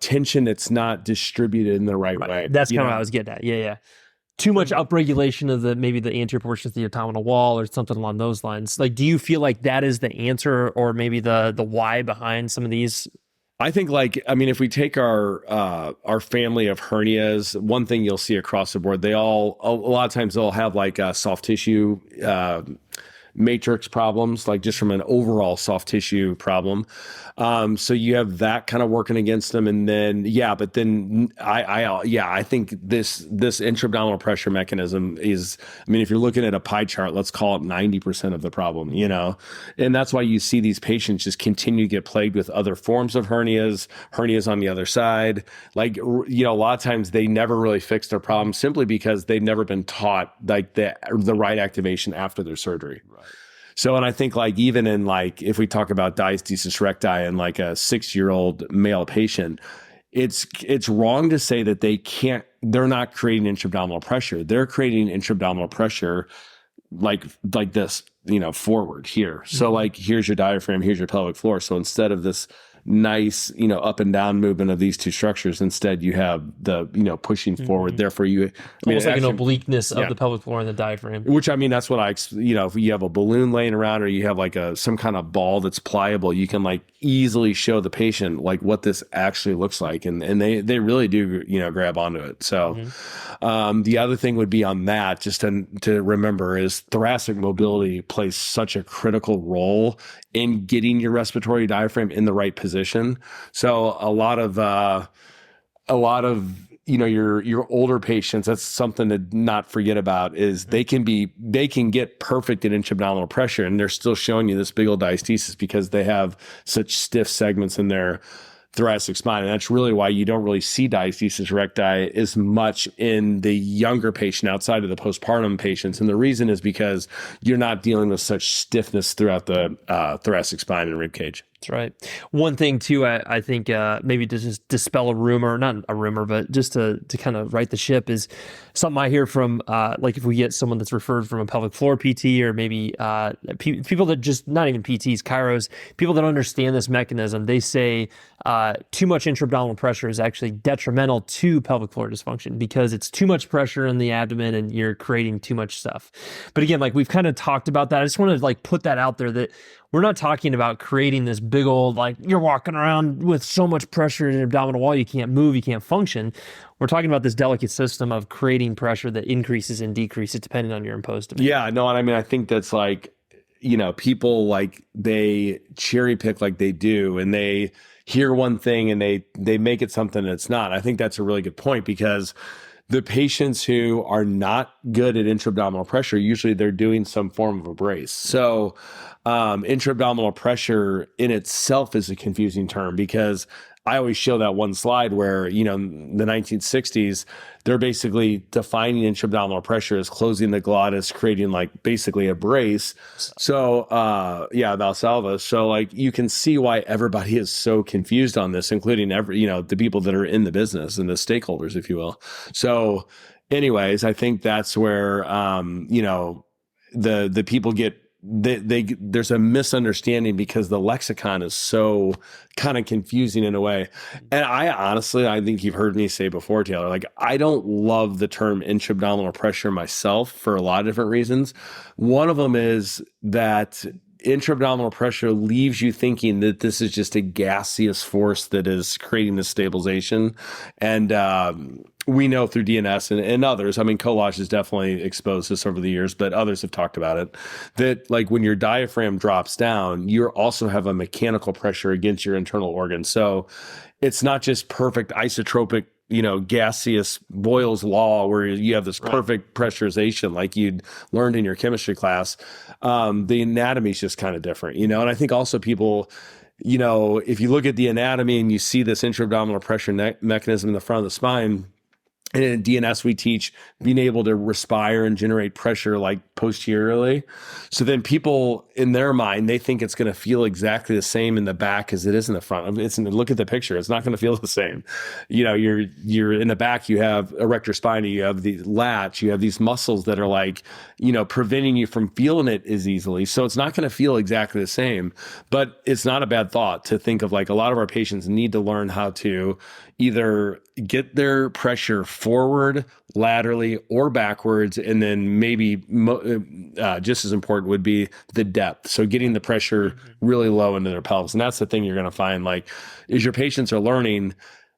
B: tension that's not distributed in the right way.
A: That's kind of what I was getting at. Yeah. Too much upregulation of maybe the anterior portions of the abdominal wall or something along those lines. Like, do you feel like that is the answer, or maybe the why behind some of these?
B: I think, like, I mean, if we take our family of hernias, one thing you'll see across the board, a lot of times they'll have like soft tissue matrix problems, like just from an overall soft tissue problem. So you have that kind of working against them. And then, I think this intra-abdominal pressure mechanism is, I mean, if you're looking at a pie chart, let's call it 90% of the problem, and that's why you see these patients just continue to get plagued with other forms of hernias on the other side. Like, a lot of times they never really fix their problem simply because they've never been taught like the right activation after their surgery. Right. So, and I think like even in like, if we talk about diastasis recti in like a 6-year-old male patient, it's wrong to say that they're not creating intra-abdominal pressure. They're creating intra-abdominal pressure like this, forward here. So like, here's your diaphragm, here's your pelvic floor. So instead of this nice, up and down movement of these two structures, instead you have the, pushing forward. Therefore
A: Almost like an obliqueness of the pelvic floor and the diaphragm.
B: Which, I mean, that's what if you have a balloon laying around, or you have like some kind of ball that's pliable, you can like easily show the patient like what this actually looks like. And they really do, grab onto it. So the other thing would be on that, just to remember, is thoracic mobility plays such a critical role in getting your respiratory diaphragm in the right position. So a lot of your older patients, that's something to not forget about, is they can get perfect at intra-abdominal pressure and they're still showing you this big old diastasis because they have such stiff segments in their thoracic spine. And that's really why you don't really see diastasis recti as much in the younger patient outside of the postpartum patients. And the reason is because you're not dealing with such stiffness throughout the thoracic spine and rib cage.
A: That's right. One thing too, I think maybe to just dispel a rumor, not a rumor, but just to kind of right the ship, is something I hear from like if we get someone that's referred from a pelvic floor PT, or maybe people that just, not even PTs, chiros, people that understand this mechanism, they say too much intra-abdominal pressure is actually detrimental to pelvic floor dysfunction because it's too much pressure in the abdomen and you're creating too much stuff. But again, like we've kind of talked about that. I just want to like put that out there, that we're not talking about creating this big old, like you're walking around with so much pressure in the abdominal wall, you can't move, you can't function. We're talking about this delicate system of creating pressure that increases and decreases depending on your imposed demand.
B: Yeah, no, and I mean, I think that's like, people like they cherry pick like they do, and they hear one thing and they make it something that's not. I think that's a really good point, because The patients who are not good at intra-abdominal pressure, usually they're doing some form of a brace. So intra-abdominal pressure in itself is a confusing term, because I always show that one slide where, in the 1960s, they're basically defining intra-abdominal pressure as closing the glottis, creating like basically a brace. So, Valsalva. So like you can see why everybody is so confused on this, including the people that are in the business and the stakeholders, if you will. So anyways, I think that's where, the people get, there's a misunderstanding because the lexicon is so kind of confusing in a way. And I think you've heard me say before, Taylor, like I don't love the term intra-abdominal pressure myself for a lot of different reasons. One of them is that intra-abdominal pressure leaves you thinking that this is just a gaseous force that is creating the stabilization. And we know through DNS and others, I mean, Collage has definitely exposed this over the years, but others have talked about it, that like when your diaphragm drops down, you also have a mechanical pressure against your internal organs. So it's not just perfect isotropic, gaseous Boyle's law where you have this perfect pressurization like you'd learned in your chemistry class. The anatomy is just kind of different, and I think also people, if you look at the anatomy and you see this intra-abdominal pressure mechanism in the front of the spine, and in DNS, we teach being able to respire and generate pressure like posteriorly. So then people in their mind, they think it's going to feel exactly the same in the back as it is in the front. Look at the picture. It's not going to feel the same. You're in the back, you have erector spinae, you have the latch, you have these muscles that are like, preventing you from feeling it as easily. So it's not going to feel exactly the same, but it's not a bad thought to think of like a lot of our patients need to learn how to either get their pressure forward, laterally, or backwards. And then maybe just as important would be the depth. So getting the pressure really low into their pelvis. And that's the thing you're going to find, like, is your patients are learning,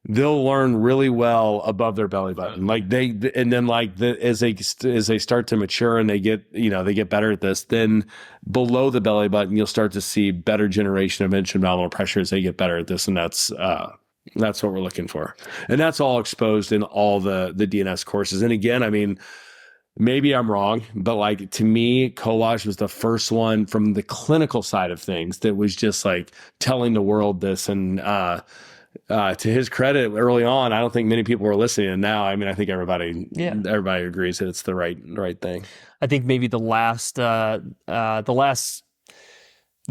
B: they'll learn really well above their belly button. Like as they start to mature and they get better at this, then below the belly button, you'll start to see better generation of intra-abdominal pressure as they get better at this. And that's what we're looking for. And that's all exposed in all the DNS courses. And again, I mean, maybe I'm wrong, but like to me, Collage was the first one from the clinical side of things that was just like telling the world this. And to his credit, early on, I don't think many people were listening. And now, I mean, I think everybody agrees that it's the right thing.
A: I think maybe the last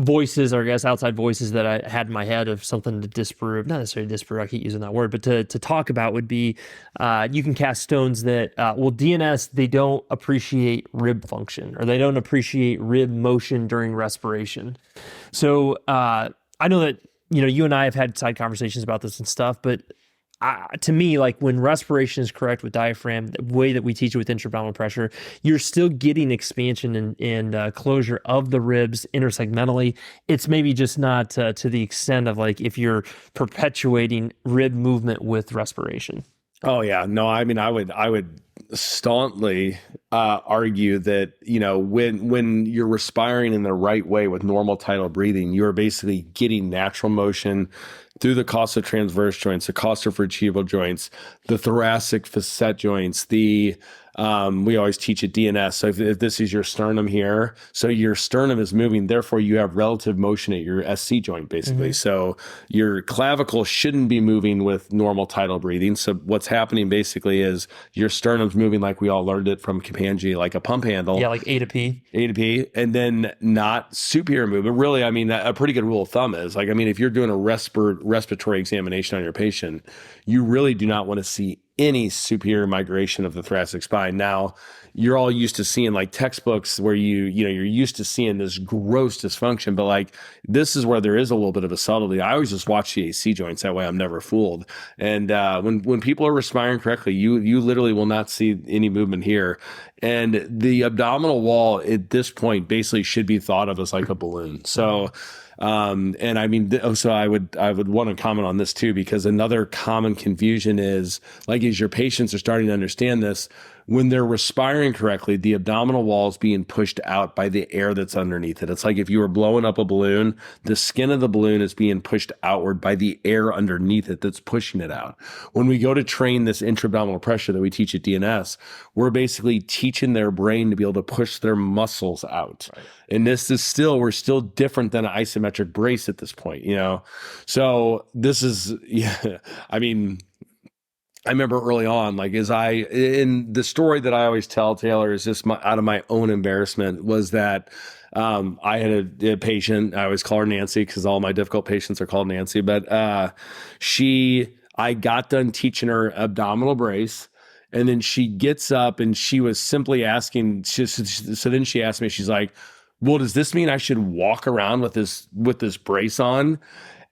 A: voices, or I guess outside voices that I had in my head of something to disprove, not necessarily disprove, I keep using that word, but to talk about would be, you can cast stones that, DNS, they don't appreciate rib function, or they don't appreciate rib motion during respiration. So I know that, you and I have had side conversations about this and stuff, but to me, like when respiration is correct with diaphragm, the way that we teach it with intra-abdominal pressure, you're still getting expansion and closure of the ribs intersegmentally. It's maybe just not to the extent of like if you're perpetuating rib movement with respiration.
B: Oh yeah, no, I mean, I would staunchly argue that when you're respiring in the right way with normal tidal breathing, you're basically getting natural motion through the costa transverse joints, the costa vertebral joints, the thoracic facet joints, we always teach at DNS. So if this is your sternum here, so your sternum is moving, therefore you have relative motion at your SC joint, basically. Mm-hmm. So your clavicle shouldn't be moving with normal tidal breathing. So what's happening basically is your sternum's moving like we all learned it from Kapanji, like a pump handle.
A: Yeah, like A to P.
B: A to P, and then not superior movement. Really, I mean, a pretty good rule of thumb is like, I mean, if you're doing a respiratory examination on your patient, you really do not want to see any superior migration of the thoracic spine. Now, you're all used to seeing like textbooks where you're used to seeing this gross dysfunction, but like this is where there is a little bit of a subtlety. I always just watch the AC joints. That way I'm never fooled. And when people are respiring correctly, you literally will not see any movement here. And the abdominal wall at this point basically should be thought of as like a balloon. So and I mean, so I would want to comment on this too, because another common confusion is like, as your patients are starting to understand this, when they're respiring correctly, the abdominal wall is being pushed out by the air that's underneath it. It's like if you were blowing up a balloon, the skin of the balloon is being pushed outward by the air underneath it that's pushing it out. When we go to train this intra-abdominal pressure that we teach at DNS, we're basically teaching their brain to be able to push their muscles out. Right. And we're still different than an isometric brace at this point, you know? So this is, yeah, I mean, I remember early on, like in the story that I always tell, Taylor, is just out of my own embarrassment, was that I had a patient. I always call her Nancy because all my difficult patients are called Nancy. But I got done teaching her abdominal brace, and then she gets up and she was simply asking. So then she asked me, she's like, "Well, does this mean I should walk around with this brace on?"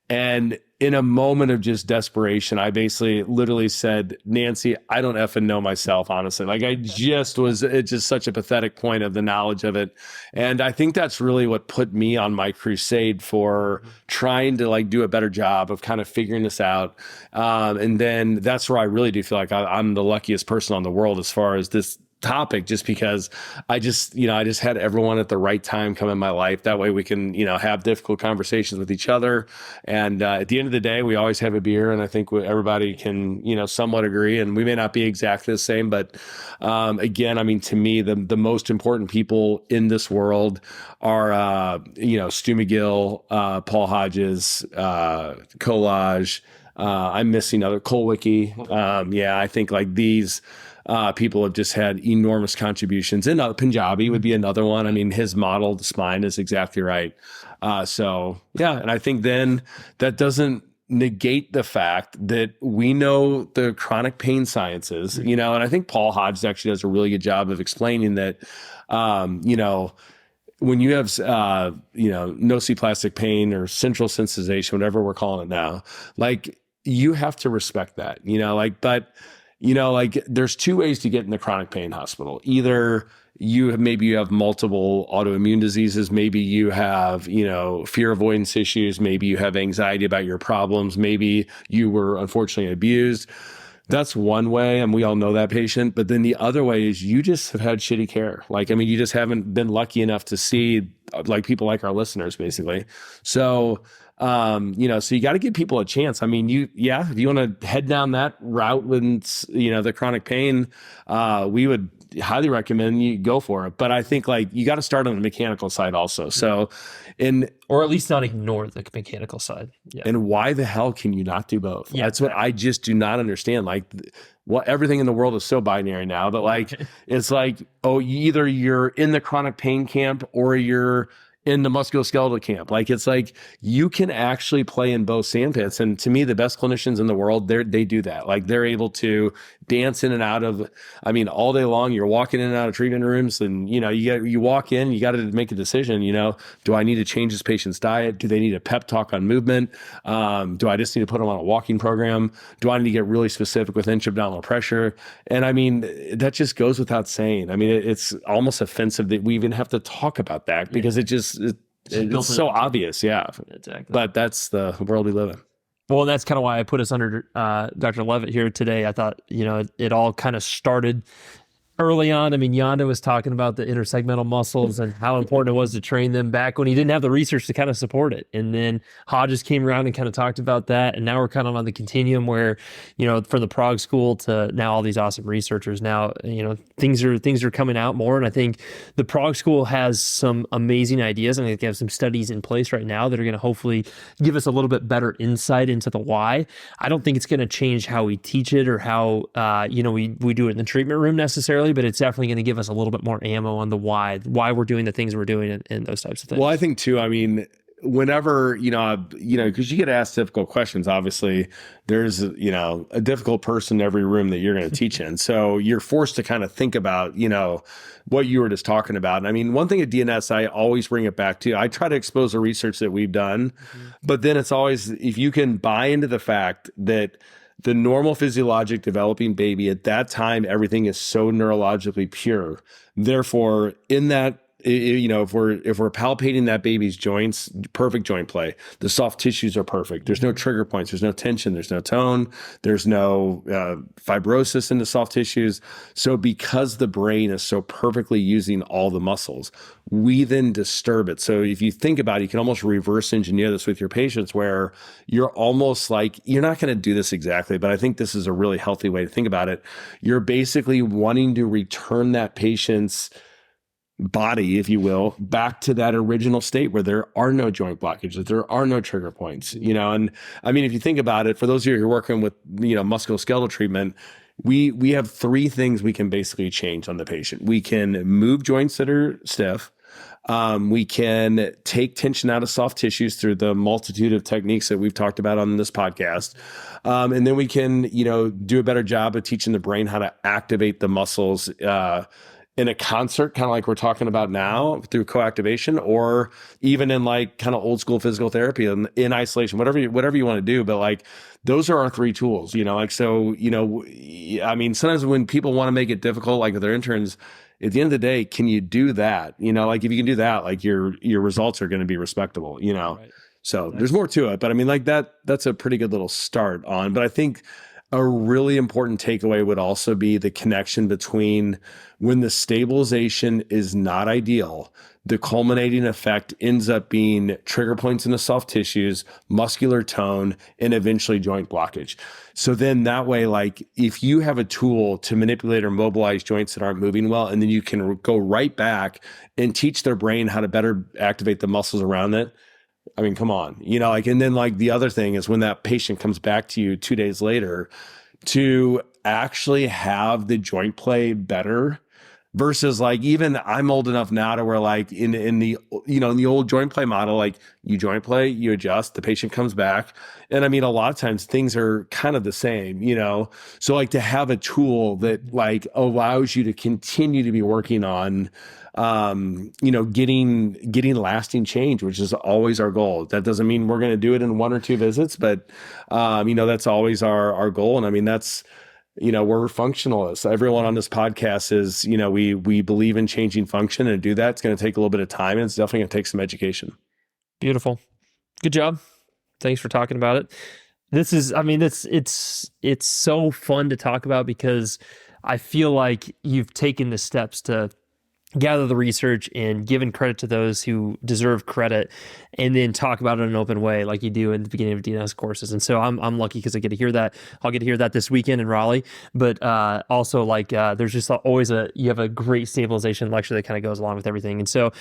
B: And in a moment of just desperation, I basically literally said, "Nancy, I don't effing know myself, honestly." Like it's just such a pathetic point of the knowledge of it. And I think that's really what put me on my crusade for trying to like do a better job of kind of figuring this out. And then that's where I really do feel like I'm the luckiest person on the world as far as this topic, just because I just had everyone at the right time come in my life. That way we can, have difficult conversations with each other. And at the end of the day, we always have a beer. And I think everybody can, somewhat agree. And we may not be exactly the same, but again, I mean, to me, the most important people in this world are, Stu McGill, Paul Hodges, Collage. I'm missing other Colwicky. I think like these people have just had enormous contributions. And Punjabi would be another one. I mean, his model, the spine, is exactly right. And I think then that doesn't negate the fact that we know the chronic pain sciences, and I think Paul Hodges actually does a really good job of explaining that, when you have, nociplastic pain or central sensitization, whatever we're calling it now, like you have to respect that, there's two ways to get in the chronic pain hospital. Either you have multiple autoimmune diseases. Maybe you have, fear avoidance issues. Maybe you have anxiety about your problems. Maybe you were unfortunately abused. That's one way, and we all know that patient. But then the other way is you just have had shitty care. You just haven't been lucky enough to see like people like our listeners, basically. So, so you got to give people a chance. I mean, if you want to head down that route with, the chronic pain, we would highly recommend you go for it. But I think like you got to start on the mechanical side also. So,
A: or at least not ignore the mechanical side. Yeah.
B: And why the hell can you not do both?
A: Yeah,
B: that's what I just do not understand. Like everything in the world is so binary now, but like, it's like, either you're in the chronic pain camp or you're in the musculoskeletal camp. Like, it's like you can actually play in both sandpits. And to me, the best clinicians in the world, they do that. Like they're able to dance in and out of, all day long. You're walking in and out of treatment rooms, and you walk in, you got to make a decision. Do I need to change this patient's diet? Do they need a pep talk on movement? Do I just need to put them on a walking program? Do I need to get really specific with intra-abdominal pressure? And that just goes without saying. It's almost offensive that we even have to talk about that, because it's so obvious. Yeah,
A: exactly.
B: But that's the world we live in.
A: Well, that's kind of why I put us under Dr. Levitt here today. I thought, it all kind of started early on. Yanda was talking about the intersegmental muscles and how important it was to train them back when he didn't have the research to kind of support it. And then Hodges came around and kind of talked about that. And now we're kind of on the continuum where, from the Prague school to now all these awesome researchers. Now, things are coming out more. And I think the Prague school has some amazing ideas. I think they have some studies in place right now that are going to hopefully give us a little bit better insight into the why. I don't think it's going to change how we teach it or how, we do it in the treatment room necessarily, but it's definitely going to give us a little bit more ammo on the why we're doing the things we're doing and those types of things.
B: Well, I think too, whenever, because you get asked difficult questions, obviously there's, a difficult person in every room that you're going to teach in. So you're forced to kind of think about, what you were just talking about. And one thing at DNS, I always bring it back to, I try to expose the research that we've done, but then it's always, if you can buy into the fact that the normal physiologic developing baby at that time, everything is so neurologically pure. Therefore, in that if we're palpating that baby's joints, perfect joint play. The soft tissues are perfect. There's no trigger points. There's no tension. There's no tone. There's no fibrosis in the soft tissues. So because the brain is so perfectly using all the muscles, we then disturb it. So if you think about it, you can almost reverse engineer this with your patients, where you're almost like, you're not going to do this exactly, but I think this is a really healthy way to think about it. You're basically wanting to return that patient's body, if you will, back to that original state where there are no joint blockages, there are no trigger points, and I mean, if you think about it, for those of you who are working with, musculoskeletal treatment, we have three things we can basically change on the patient. We can move joints that are stiff. We can take tension out of soft tissues through the multitude of techniques that we've talked about on this podcast. And then we can, do a better job of teaching the brain how to activate the muscles, in a concert, kind of like we're talking about now, through co-activation, or even in like kind of old school physical therapy in isolation, whatever you want to do. But like, those are our three tools, I mean, sometimes when people want to make it difficult, like with their interns, at the end of the day, can you do that? Like if you can do that, like your results are going to be respectable, Right. So there's more to it, but I mean, like that's a pretty good little start on, but I think a really important takeaway would also be the connection between when the stabilization is not ideal, the culminating effect ends up being trigger points in the soft tissues, muscular tone, and eventually joint blockage. So then that way, like if you have a tool to manipulate or mobilize joints that aren't moving well, and then you can go right back and teach their brain how to better activate the muscles around it. I mean, come on, and then like the other thing is when that patient comes back to you 2 days later, to actually have the joint play better versus like, even I'm old enough now to where like in the, in the old joint play model, like you joint play, you adjust, the patient comes back. And I mean, a lot of times things are kind of the same, so like to have a tool that like allows you to continue to be working on, getting lasting change, which is always our goal. That doesn't mean we're going to do it in 1 or 2 visits, but, that's always our goal. And I mean, that's, we're functionalists. Everyone on this podcast is, we believe in changing function, and to do that, it's going to take a little bit of time, and it's definitely going to take some education.
A: Beautiful. Good job. Thanks for talking about it. This is, I mean, it's so fun to talk about because I feel like you've taken the steps to gather the research and given credit to those who deserve credit, and then talk about it in an open way like you do in the beginning of DNS courses. And so I'm lucky because I get to hear that. I'll get to hear that this weekend in Raleigh, but also like there's just always you have a great stabilization lecture that kind of goes along with everything. And so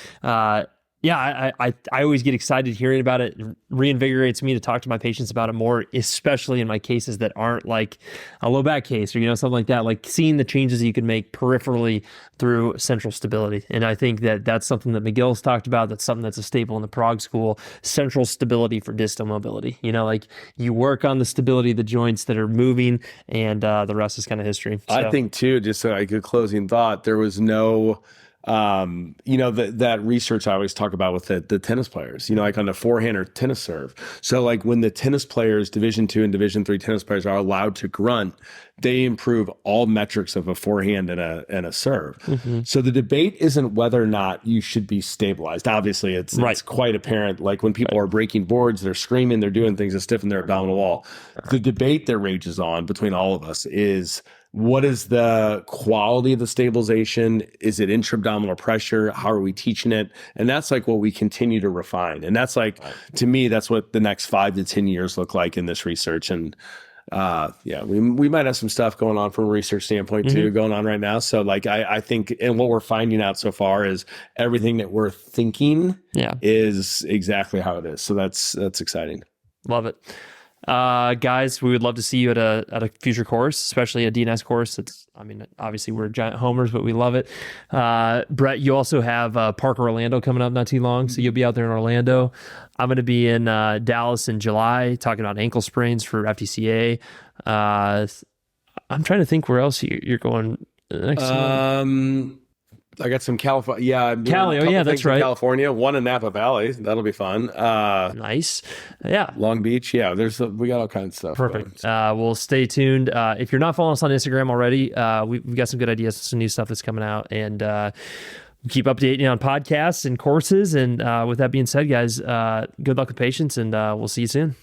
A: yeah, I always get excited hearing about it. It reinvigorates me to talk to my patients about it more, especially in my cases that aren't like a low back case or, something like that, like seeing the changes you can make peripherally through central stability. And I think that that's something that McGill's talked about. That's something that's a staple in the Prague school, central stability for distal mobility. Like you work on the stability of the joints that are moving, and the rest is kind of history. So.
B: I think too, just like a closing thought, there was no... that research I always talk about with the tennis players, like on the forehand or tennis serve. So like when the tennis players, Division II and Division III tennis players are allowed to grunt, they improve all metrics of a forehand and a serve. Mm-hmm. So the debate isn't whether or not you should be stabilized. Obviously it's quite apparent. Like when people are breaking boards, they're screaming, they're doing things to stiffen their abdominal wall. The debate that rages on between all of us is, what is the quality of the stabilization? Is it intra-abdominal pressure? How are we teaching it? And that's like what we continue to refine. And that's like, to me, that's what the next 5 to 10 years look like in this research. And we might have some stuff going on from a research standpoint too, going on right now. So like, I think, and what we're finding out so far is everything that we're thinking is exactly how it is. So that's exciting.
A: Love it. Guys, we would love to see you at a future course, especially a DNS course. Obviously we're giant homers, but we love it. Brett, you also have Park Orlando coming up not too long, so you'll be out there in Orlando. I'm going to be in Dallas in July talking about ankle sprains for FTCA. I'm trying to think where else you're going next month.
B: I got some California. Yeah.
A: Cali. Oh, yeah, that's right.
B: California, one in Napa Valley. That'll be fun.
A: Nice. Yeah.
B: Long Beach. Yeah. We got all kinds of stuff.
A: Perfect. We'll stay tuned. If you're not following us on Instagram already, we've got some good ideas, some new stuff that's coming out. And keep updating you on podcasts and courses. And with that being said, guys, good luck with patients, and we'll see you soon.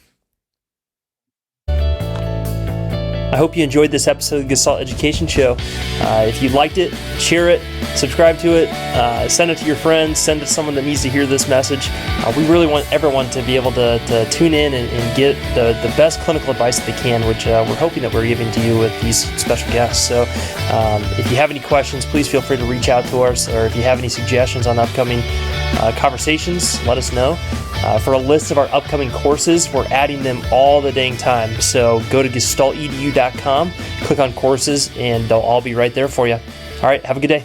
A: I hope you enjoyed this episode of the Gestalt Education Show. If you liked it, share it, subscribe to it, send it to your friends, send it to someone that needs to hear this message. We really want everyone to be able to tune in and get the best clinical advice that they can, which we're hoping that we're giving to you with these special guests. So if you have any questions, please feel free to reach out to us, or if you have any suggestions on upcoming conversations, let us know. For a list of our upcoming courses, we're adding them all the dang time. So go to gestaltedu.com, click on courses, and they'll all be right there for you. All right, have a good day.